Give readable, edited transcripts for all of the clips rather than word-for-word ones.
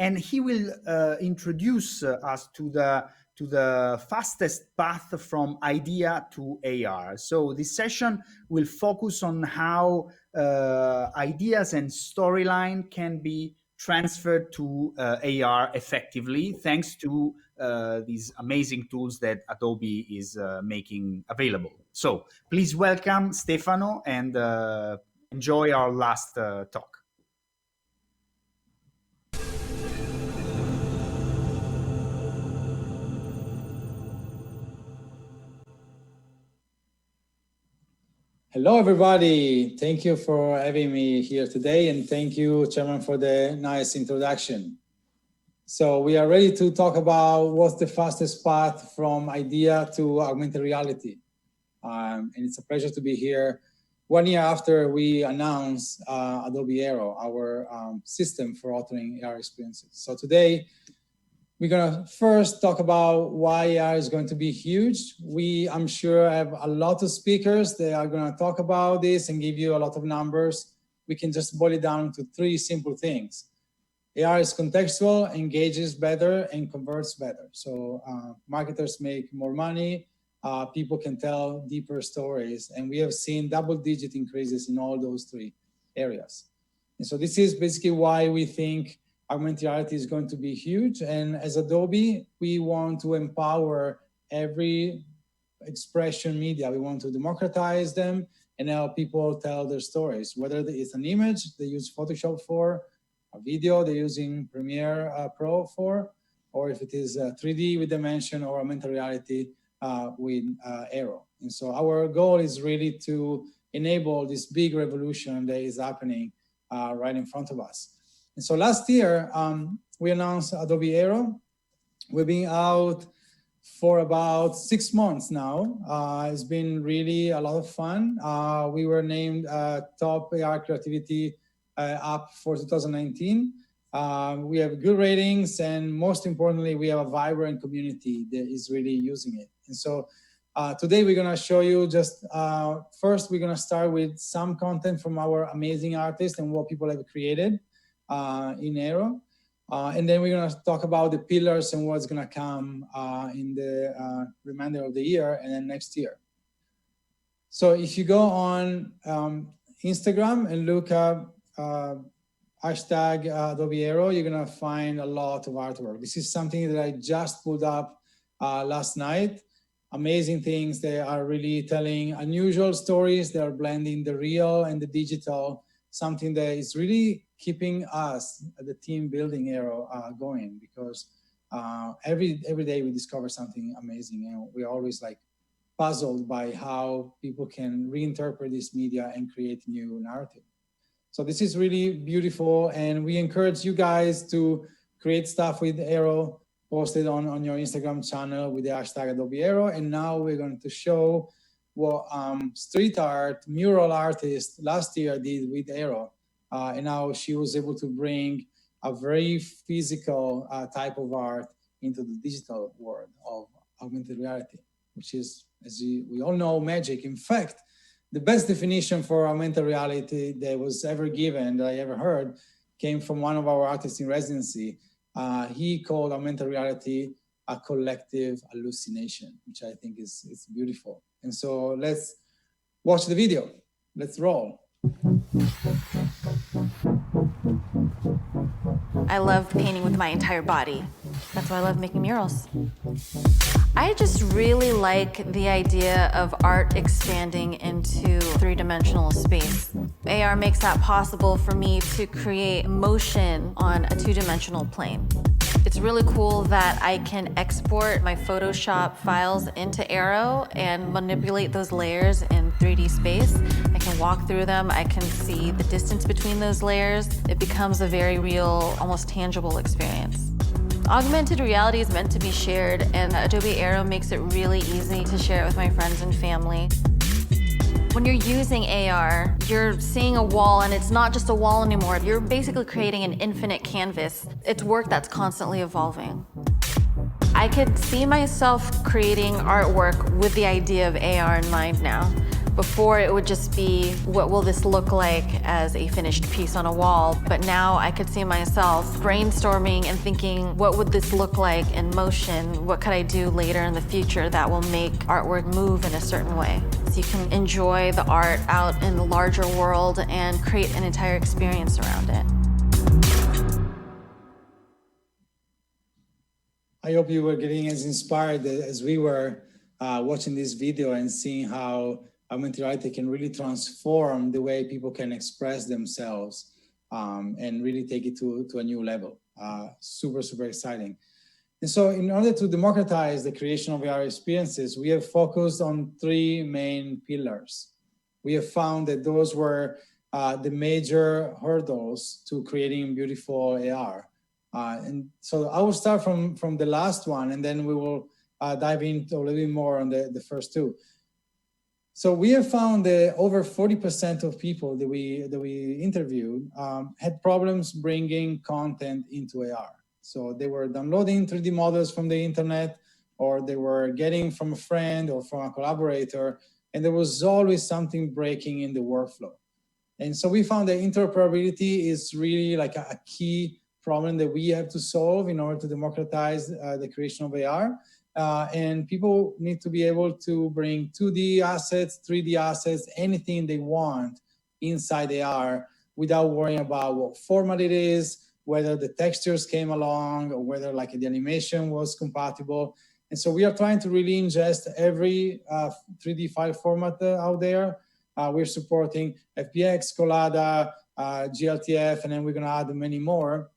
and he will introduce us to the fastest path from idea to AR. So this session will focus on how ideas and storyline can be transferred to AR effectively, thanks to these amazing tools that Adobe is making available. So please welcome Stefano and enjoy our last talk. Hello, everybody. Thank you for having me here today. And thank you, Chairman, for the nice introduction. So we are ready to talk about what's the fastest path from idea to augmented reality. And it's a pleasure to be here 1 year after we announced Adobe Aero, our system for authoring AR experiences. So today, we're going to first talk about why AR is going to be huge. I'm sure, have a lot of speakers. They are going to talk about this and give you a lot of numbers. We can just boil it down to 3 simple things. AR is contextual, engages better, and converts better. So marketers make more money. People can tell deeper stories. And we have seen double-digit increases in all those 3 areas. And so this is basically why we think augmented reality is going to be huge. And as Adobe, we want to empower every expression media. We want to democratize them and help people tell their stories, whether it's an image they use Photoshop for, a video they're using Premiere Pro for, or if it is 3D with Dimension or augmented reality with Aero. And so our goal is really to enable this big revolution that is happening right in front of us. And so last year, we announced Adobe Aero. We've been out for about 6 months now. It's been really a lot of fun. We were named top AR creativity app for 2019. We have good ratings, and most importantly, we have a vibrant community that is really using it. And so today we're gonna show you just, first we're gonna start with some content from our amazing artists and what people have created in Aero. And then we're gonna talk about the pillars and what's gonna come in the remainder of the year and then next year. So if you go on Instagram and look up hashtag Adobe Aero, you're gonna find a lot of artwork. This is something that I just pulled up last night. Amazing things. They are really telling unusual stories. They are blending the real and the digital, something that is really keeping us, the team building Aero, going, because every day we discover something amazing, and we're always like puzzled by how people can reinterpret this media and create new narrative. So this is really beautiful, and we encourage you guys to create stuff with Aero, post it on your Instagram channel with the hashtag Adobe Aero. And now we're going to show what street art, mural artist last year did with Aero. And now she was able to bring a very physical type of art into the digital world of augmented reality, which is, as we all know, magic. In fact, the best definition for augmented reality that was ever given, that I ever heard, came from one of our artists in residency. He called augmented reality a collective hallucination, which I think is beautiful. And so let's watch the video. Let's roll. I love painting with my entire body. That's why I love making murals. I just really like the idea of art expanding into 3-dimensional space. AR makes that possible for me to create motion on a 2-dimensional plane. It's really cool that I can export my Photoshop files into Aero and manipulate those layers in 3D space. I can walk through them. I can see the distance between those layers. It becomes a very real, almost tangible experience. Augmented reality is meant to be shared, and Adobe Aero makes it really easy to share it with my friends and family. When you're using AR, you're seeing a wall, and it's not just a wall anymore. You're basically creating an infinite canvas. It's work that's constantly evolving. I could see myself creating artwork with the idea of AR in mind now. Before, it would just be, what will this look like as a finished piece on a wall? But now I could see myself brainstorming and thinking, what would this look like in motion? What could I do later in the future that will make artwork move in a certain way? So you can enjoy the art out in the larger world and create an entire experience around it. I hope you were getting as inspired as we were watching this video and seeing how augmented reality can really transform the way people can express themselves and really take it to a new level. Super, super exciting. And so in order to democratize the creation of AR experiences, we have focused on three main pillars. We have found that those were the major hurdles to creating beautiful AR. And so I will start from the last one, and then we will dive into a little bit more on the first two. So we have found that over 40% of people that we interviewed had problems bringing content into AR. So they were downloading 3D models from the internet, or they were getting from a friend or from a collaborator, and there was always something breaking in the workflow. And so we found that interoperability is really like a key problem that we have to solve in order to democratize the creation of AR. And people need to be able to bring 2D assets, 3D assets, anything they want inside AR without worrying about what format it is, whether the textures came along, or whether like the animation was compatible. And so we are trying to really ingest every 3D file format out there. We're supporting FBX, Collada, GLTF, and then we're gonna add many more.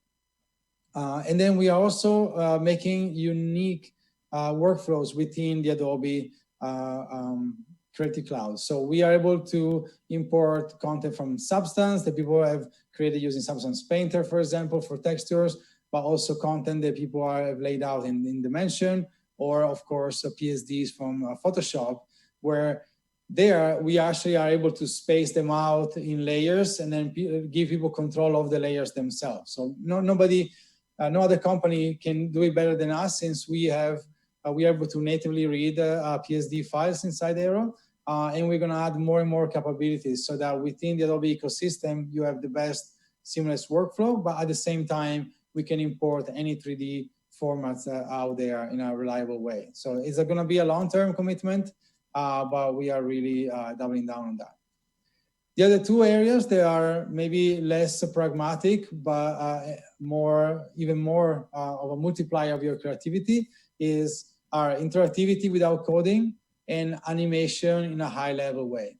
And then we are also making unique workflows within the Adobe Creative Cloud. So we are able to import content from Substance that people have created using Substance Painter, for example, for textures, but also content that people have laid out in Dimension, or of course, PSDs from Photoshop, where there we actually are able to space them out in layers and then give people control of the layers themselves. So no other company can do it better than us, since we are able to natively read PSD files inside Aero, and we're going to add more and more capabilities so that within the Adobe ecosystem, you have the best seamless workflow, but at the same time, we can import any 3D formats out there in a reliable way. So it's going to be a long-term commitment, but we are really doubling down on that. The other two areas, they are maybe less pragmatic, but even more of a multiplier of your creativity, is our interactivity without coding and animation in a high-level way.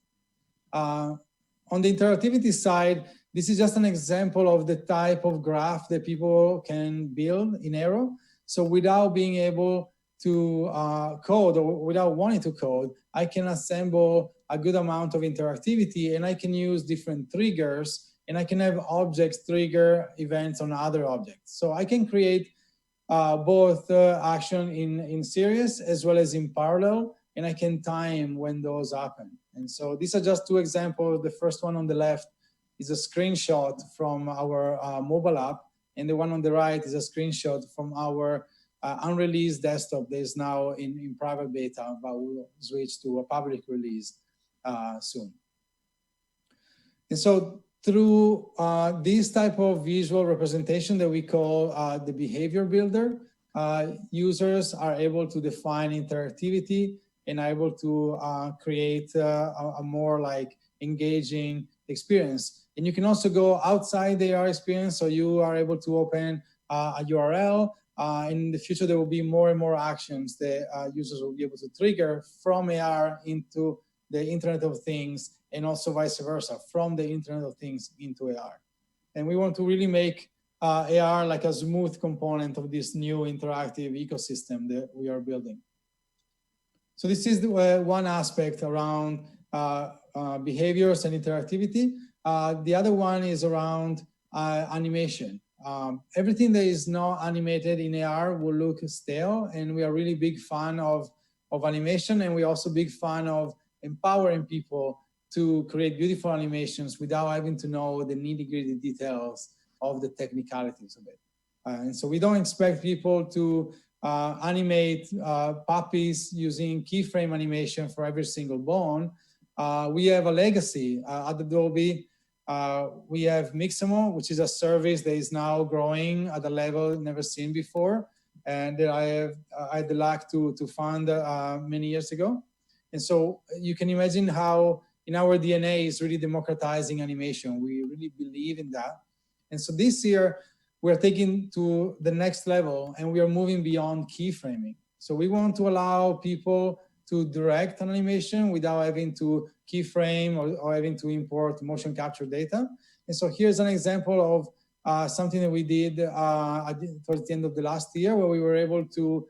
On the interactivity side, this is just an example of the type of graph that people can build in Aero. So without being able to code, or without wanting to code, I can assemble a good amount of interactivity, and I can use different triggers, and I can have objects trigger events on other objects. So I can create both action in series as well as in parallel, and I can time when those happen. And so these are just two examples. The first one on the left is a screenshot from our mobile app, and the one on the right is a screenshot from our unreleased desktop that is now in private beta, but we'll switch to a public release soon. And so through this type of visual representation that we call the behavior builder, users are able to define interactivity and are able to create a more like engaging experience. And you can also go outside the AR experience, so you are able to open a URL. In the future, there will be more and more actions that users will be able to trigger from AR into the Internet of Things, and also vice versa, from the Internet of Things into AR. And we want to really make AR like a smooth component of this new interactive ecosystem that we are building. So this is one aspect around behaviors and interactivity. The other one is around animation. Everything that is not animated in AR will look stale, and we are really big fan of animation, and we're also big fan of empowering people to create beautiful animations without having to know the nitty-gritty details of the technicalities of it. And so we don't expect people to animate puppies using keyframe animation for every single bone, We have a legacy at Adobe. We have Mixamo, which is a service that is now growing at a level never seen before, and that I had the luck to fund many years ago. And so you can imagine how in our DNA is really democratizing animation. We really believe in that. And so this year we're taking to the next level, and we are moving beyond keyframing. So we want to allow people to direct an animation without having to keyframe or having to import motion capture data. And so here's an example of something that we did towards the end of the last year, where we were able to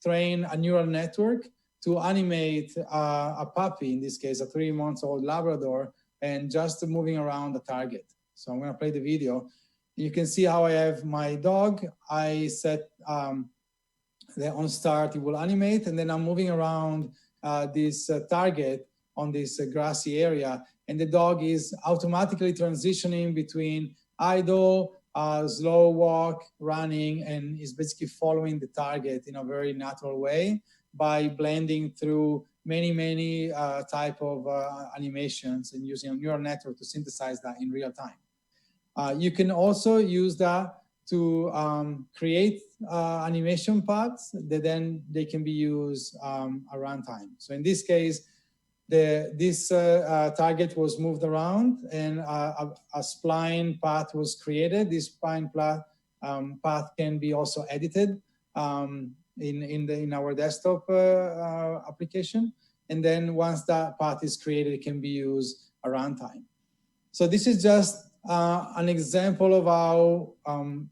train a neural network to animate a puppy, in this case, a 3-month-old Labrador, and just moving around the target. So I'm gonna play the video. You can see how I have my dog. I set the on start, it will animate, and then I'm moving around this target on this grassy area, and the dog is automatically transitioning between idle, slow walk, running, and is basically following the target in a very natural way by blending through many type of animations and using a neural network to synthesize that in real time. You can also use that to create animation paths that then they can be used at runtime. So in this case, this target was moved around, and a spline path was created. This spline path can be also edited in our desktop application. And then once that path is created, it can be used at runtime. So this is just an example of how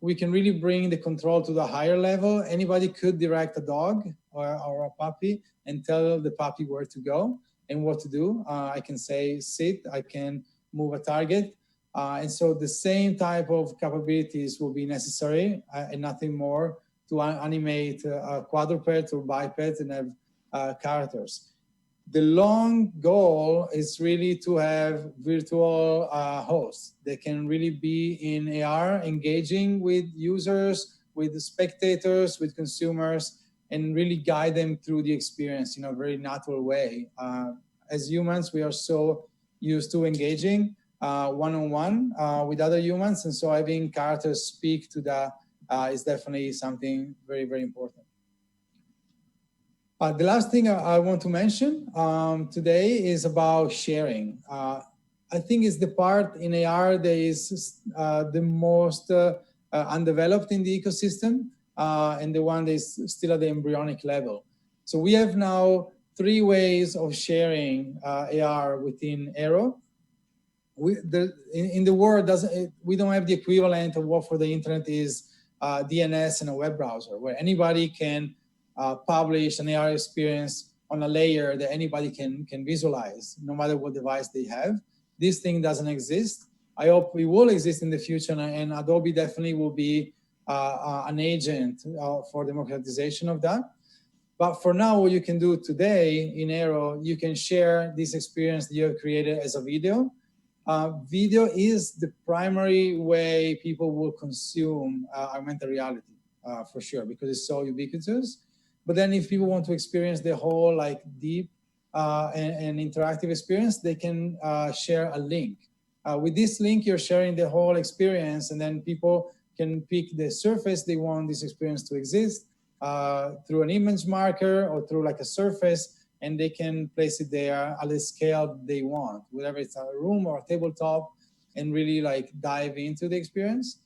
we can really bring the control to the higher level. Anybody could direct a dog or a puppy and tell the puppy where to go and what to do. I can say sit, I can move a target. And so the same type of capabilities will be necessary and nothing more to animate quadrupeds or bipeds and have characters. The long goal is really to have virtual hosts that can really be in AR, engaging with users, with the spectators, with consumers, and really guide them through the experience in a very natural way. As humans, we are so used to engaging one-on-one with other humans, and so having characters speak to that is definitely something very important. The last thing I want to mention today is about sharing. I think it's the part in AR that is the most undeveloped in the ecosystem and the one that is still at the embryonic level. So we have now 3 ways of sharing AR within Aero. In the world, we don't have the equivalent of what for the internet is DNS and a web browser, where anybody can publish an AR experience on a layer that anybody can visualize, no matter what device they have. This thing doesn't exist. I hope it will exist in the future, and Adobe definitely will be an agent for democratization of that. But for now, what you can do today in Aero, you can share this experience that you have created as a video. Video is the primary way people will consume augmented reality, for sure, because it's so ubiquitous. But then if people want to experience the whole like deep and interactive experience, they can share a link. With this link, you're sharing the whole experience, and then people can pick the surface they want this experience to exist through an image marker or through like a surface, and they can place it there at the scale they want, whether it's a room or a tabletop, and really like dive into the experience.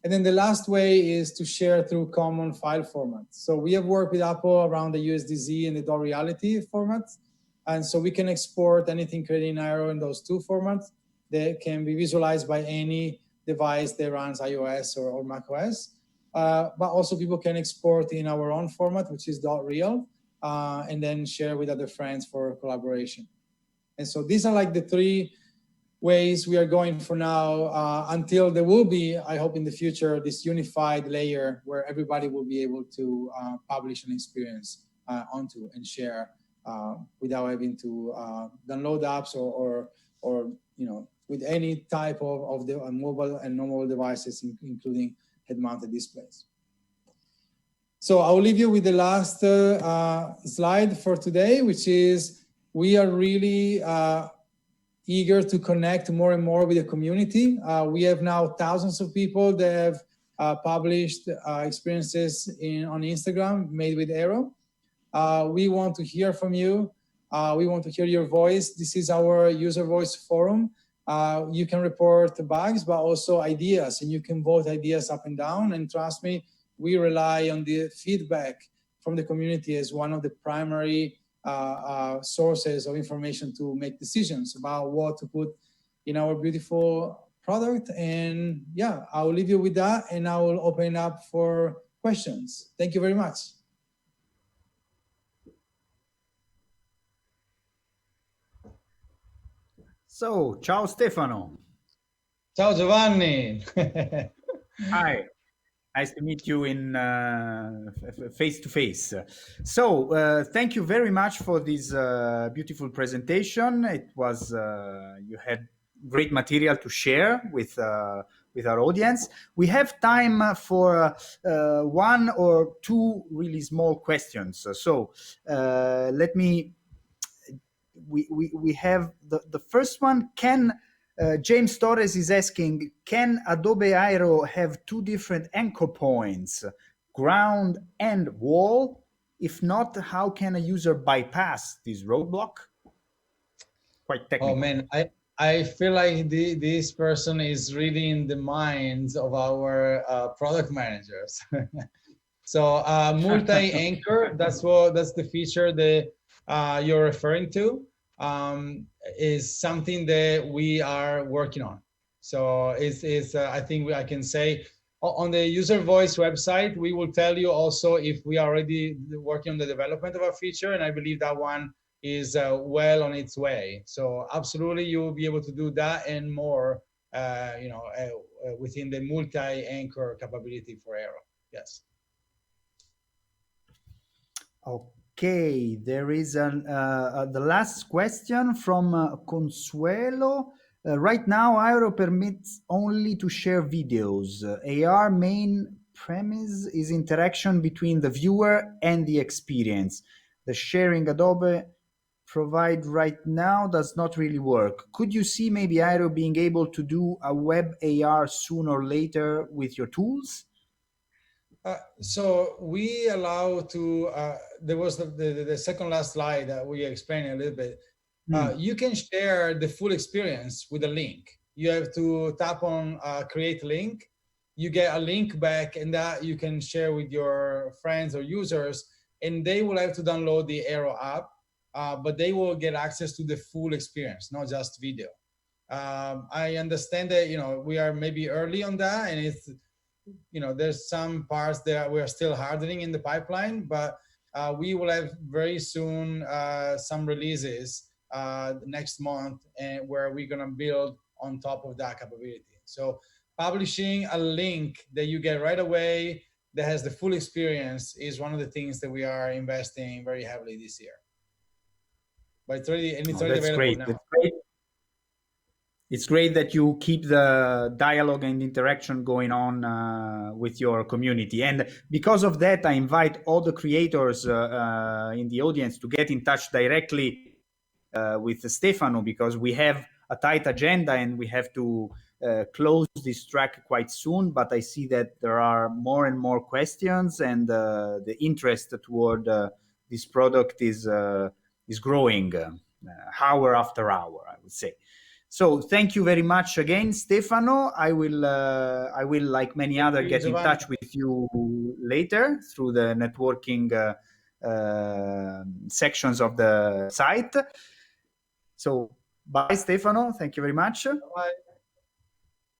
And then the last way is to share through common file formats. So we have worked with Apple around the USDZ and the DAW Reality formats. And so we can export anything created in Aero in those 2 formats that can be visualized by any device that runs iOS or macOS. But also people can export in our own format, which is .real, and then share with other friends for collaboration. And so these are like the 3 ways we are going for now until there will be, I hope in the future, this unified layer where everybody will be able to publish an experience onto and share without having to download apps or you know, with any type of the mobile and non-mobile devices, including head-mounted displays. So I'll leave you with the last slide for today, which is we are really eager to connect more and more with the community. We have now thousands of people that have published experiences on Instagram made with Aero. We want to hear from you. We want to hear your voice. This is our user voice forum. You can report bugs, but also ideas, and you can vote ideas up and down. And trust me, we rely on the feedback from the community as one of the primary sources of information to make decisions about what to put in our beautiful product. And yeah, I'll leave you with that, and I will open up for questions. Thank you very much. So, ciao Stefano. Ciao Giovanni. Hi. Nice to meet you in face to face. So, thank you very much for this beautiful presentation. It was you had great material to share with our audience. We have time for one or two really small questions. So, let me. We have the first one. Can James Torres is asking, can Adobe Aero have two different anchor points, ground and wall? If not, how can a user bypass this roadblock? Quite technical. Oh man, I feel like this person is really in the minds of our product managers. So multi-anchor, that's the feature that you're referring to, is something that we are working on. So it's I think I can say on the user voice website, we will tell you also if we are already working on the development of a feature, and I believe that one is well on its way. So absolutely, you will be able to do that and more, within the multi-anchor capability for Aero. Yes. Okay, there is the last question from Consuelo. Right now, Aero permits only to share videos. AR main premise is interaction between the viewer and the experience. The sharing Adobe provide right now does not really work. Could you see maybe Aero being able to do a web AR sooner or later with your tools? So we allow to, there was the second last slide that we explained a little bit. You can share the full experience with a link. You have to tap on create link. You get a link back, and that you can share with your friends or users, and they will have to download the Aero app, but they will get access to the full experience, not just video. I understand that, we are maybe early on that, and it's, there's some parts that we are still hardening in the pipeline, but we will have very soon some releases next month, and where we're going to build on top of that capability. So publishing a link that you get right away that has the full experience is one of the things that we are investing very heavily this year. But it's already, and it's already available now. That's great. It's great that you keep the dialogue and interaction going on with your community. And because of that, I invite all the creators in the audience to get in touch directly with Stefano, because we have a tight agenda and we have to close this track quite soon. But I see that there are more and more questions, and the interest toward this product is growing hour after hour, I would say. So thank you very much again, Stefano. I will, like many others, get in touch with you later through the networking sections of the site. So bye, Stefano. Thank you very much. Bye.